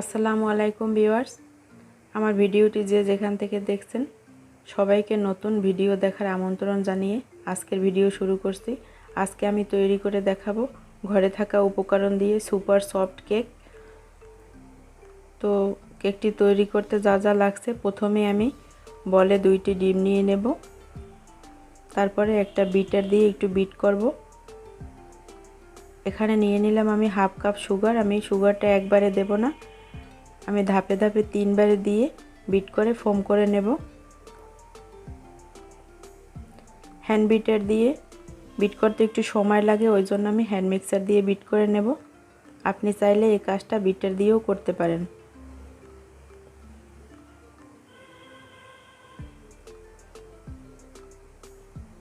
আসসালামু আলাইকুম ভিউয়ার্স, আমার ভিডিওটি যে যেখান থেকে দেখছেন সবাইকে নতুন ভিডিও দেখার আমন্ত্রণ জানিয়ে আজকের ভিডিও শুরু করছি। আজকে আমি তৈরি করে দেখাবো ঘরে থাকা উপকরণ দিয়ে সুপার সফট কেক। তো কেকটি তৈরি করতে যা যা লাগছে, প্রথমে আমি বলে 2টি ডিম নিয়ে নেব, তারপরে একটা বিটার দিয়ে একটু বিট করব। এখানে নিয়ে নিলাম আমি হাফ কাপ সুগার। আমি সুগারটা একবারে দেব না, আমি ধাপে ধাপে 3বারে দিয়ে বিট করে ফোম করে নেব। হ্যান্ড বিটার দিয়ে বিট করতে একটু সময় লাগে, ওই জন্য আমি হ্যান্ড মিক্সার দিয়ে বিট করে নেব। আপনি চাইলে এই কাজটা বিটার দিয়েও করতে পারেন।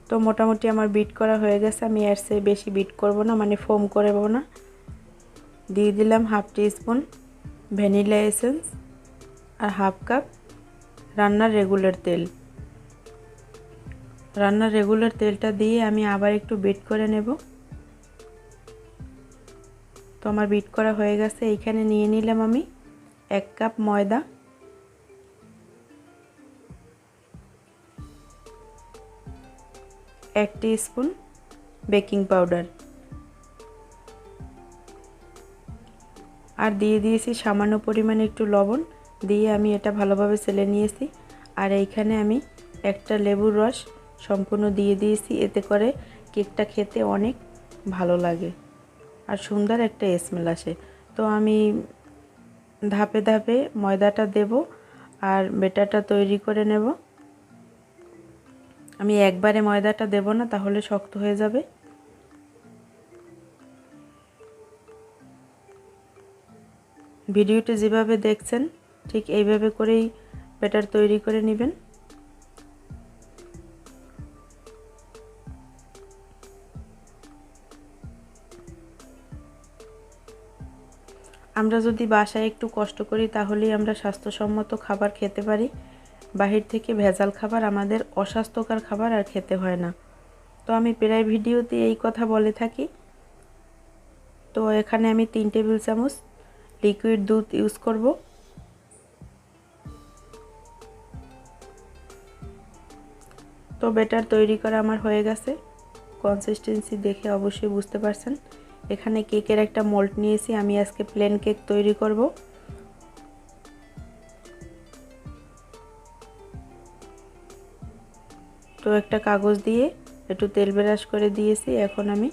তো মোটামুটি আমার বিট করা হয়ে গেছে, আমি এর চেয়ে বেশি বিট করব না, মানে ফোম করব না। দিয়ে দিলাম হাফ টিস্পুন ভ্যানিলা এসেন্স আর হাফ কাপ রান্নার রেগুলার তেল। রান্নার রেগুলার তেলটা দিয়ে আমি আবার একটু বিট করে নেব। তো আমার বিট করা হয়ে গেছে। এইখানে নিয়ে নিলাম আমি 1 কাপ ময়দা, 1 টিস্পুন বেকিং পাউডার আর দিয়ে দিয়েছি সামান্য পরিমাণে একটু লবণ। দিয়ে আমি এটা ভালোভাবে চেলে নিয়েছি। আর এইখানে আমি একটা লেবুর রস সম্পূর্ণ দিয়ে দিয়েছি, এতে করে কেকটা খেতে অনেক ভালো লাগে আর সুন্দর একটা স্মেল আসে। তো আমি ধাপে ধাপে ময়দাটা দেব আর ব্যাটারটা তৈরি করে নেব। আমি একবারে ময়দাটা দেব না, তাহলে শক্ত হয়ে যাবে। ভিডিওটি যেভাবে দেখছেন ঠিক এইভাবে করেই ব্যাটার তৈরি করে নেবেন। আমরা যদি বাসায় একটু কষ্ট করি তাহলেই আমরা স্বাস্থ্যসম্মত খাবার খেতে পারি। বাহির থেকে ভেজাল খাবার, আমাদের অস্বাস্থ্যকর খাবার আর খেতে হয় না। তো আমি প্রায় ভিডিওতে এই কথা বলে থাকি। তো এখানে আমি 3 টেবিল চামচ লিকুইড দুধ ইউজ করব। তো ব্যাটার তৈরি করা আমার হয়ে গেছে। কনসিস্টেন্সি দেখে অবশ্যই বুঝতে পারছেন। এখানে কেকের একটা মোল্ড নিয়েছি, আমি আজকে প্লেন কেক তৈরি করব। তো একটা কাগজ দিয়ে একটু তেল ব্রাশ করে দিয়েছি। এখন আমি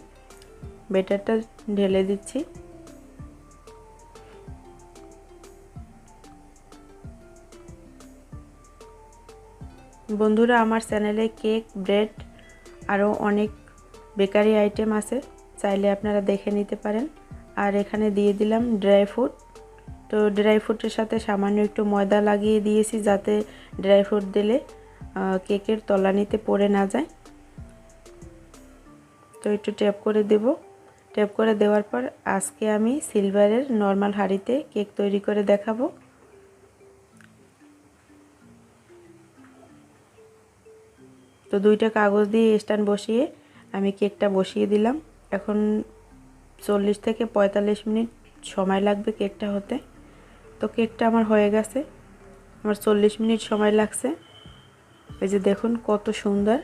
ব্যাটারটা ঢেলে দিচ্ছি। বন্ধুরা, আমার চ্যানেলে কেক, ব্রেড আরও অনেক বেকারি আইটেম আছে, চাইলে আপনারা দেখে নিতে পারেন। আর এখানে দিয়ে দিলাম ড্রাই ফ্রুট। তো ড্রাই ফ্রুটের সাথে সামান্য একটু ময়দা লাগিয়ে দিয়েছি, যাতে ড্রাই ফ্রুট দিলে কেকের তলানিতে পড়ে না যায়। তো একটু ট্যাপ করে দেব। ট্যাপ করে দেওয়ার পর আজকে আমি সিলভারের নর্মাল হাঁড়িতে কেক তৈরি করে দেখাবো। তো 2টা কাগজ দিয়ে স্ট্যান্ড বসিয়ে আমি কেকটা বসিয়ে দিলাম। এখন 40 থেকে 45 মিনিট সময় লাগবে কেকটা হতে। তো কেকটা আমার হয়ে গেছে, আমার 40 মিনিট সময় লাগছে। এই যে দেখুন কত সুন্দর।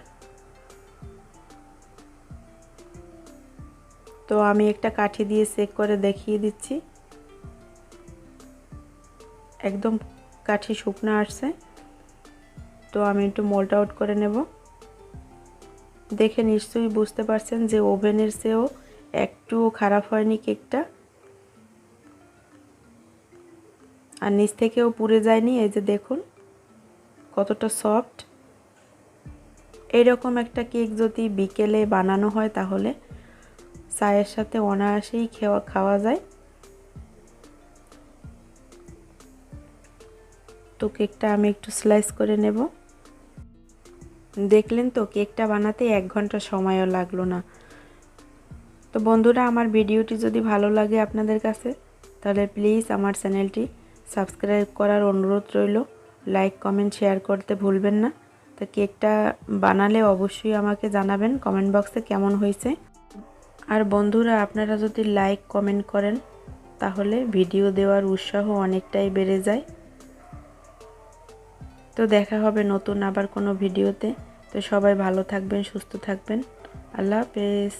তো আমি একটা কাঠি দিয়ে চেক করে দেখিয়ে দিচ্ছি, একদম কাঠি শুকনো আসছে। তো আমি একটু মোল্ড আউট করে নেব। দেখে নিশ্চয়ই বুঝতে পারছেন যে ওভেনের চেয়েও একটুও খারাপ হয়নি কেকটা, আর নিচ থেকেও পুড়ে যায়নি। এই যে দেখুন কতটা সফট। এইরকম একটা কেক যদি বিকেলে বানানো হয় তাহলে চায়ের সাথে অনায়াসেই খাওয়া যায়। তো কেকটা আমি একটু স্লাইস করে নেব। দেখলেন তো কেকটা বানাতে 1 ঘন্টা সময়ও লাগলো না। তো বন্ধুরা, আমার ভিডিওটি যদি ভালো লাগে আপনাদের কাছে, তাহলে প্লিজ আমার চ্যানেলটি সাবস্ক্রাইব করার অনুরোধ রইল। লাইক, কমেন্ট, শেয়ার করতে ভুলবেন না। তো কেকটা বানালে অবশ্যই আমাকে জানাবেন কমেন্ট বক্সে কেমন হয়েছে। আর বন্ধুরা, আপনারা যদি লাইক কমেন্ট করেন তাহলে ভিডিও দেওয়ার উৎসাহ অনেকটাই বেড়ে যায়। তো দেখা হবে নতুন আবার কোনো ভিডিওতে। তো সবাই ভালো থাকবেন, সুস্থ থাকবেন। আল্লাহ হাফেজ।